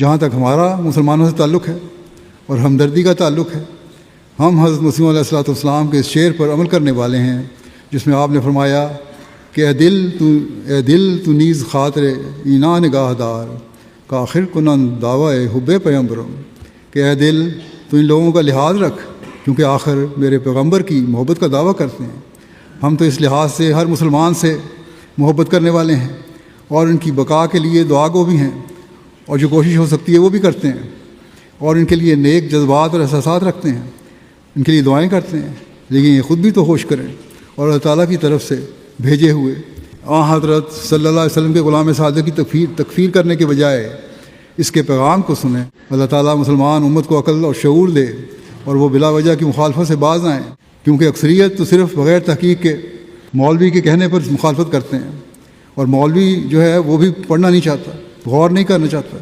जहाँ तक हमारा मुसलमानों से ताल्लुक़ है और हमदर्दी का ताल्लुक़ है, हम हज़रत मसीह अलैहिस्सलाम के इस शेर पर अमल करने वाले हैं जिसमें आपने फरमाया कि ए दिल तू नीज़ ख़ातिर ईना निगाहदार का आखिर कुनन दावा हुब्बे पैगम्बरम, कि ए दिल तू इन लोगों का लिहाज रख क्योंकि आखिर मेरे पैगम्बर की मोहब्बत का दावा करते हैं। हम तो इस लिहाज से हर मुसलमान से मोहब्बत करने वाले हैं और इनकी बका के लिए दुआ गो भी हैं और जो कोशिश हो सकती है वो भी करते हैं और इनके लिए नेक जज्बात और एहसासात रखते हैं, इनके लिए दुआएं करते हैं, लेकिन ये ख़ुद भी तो होश करें और अल्लाह ताला की तरफ से भेजे हुए हज़रत सल्लल्लाहु अलैहि वसल्लम के ग़ुलाम सादिक़ की तकफ़ीर करने के बजाय इसके पैगाम को सुने। अल्लाह ताला मुसलमान उम्मत को अक़ल और शऊर दे और वो बिला वजह की मुखालफत से बाज आएँ, क्योंकि अक्सरियत तो सिर्फ़ बग़ैर तहक़ीक़ के मौलवी के कहने पर मुखालफत करते हैं और मौलवी जो है वो भी पढ़ना नहीं चाहता, गौर नहीं करना चाहता।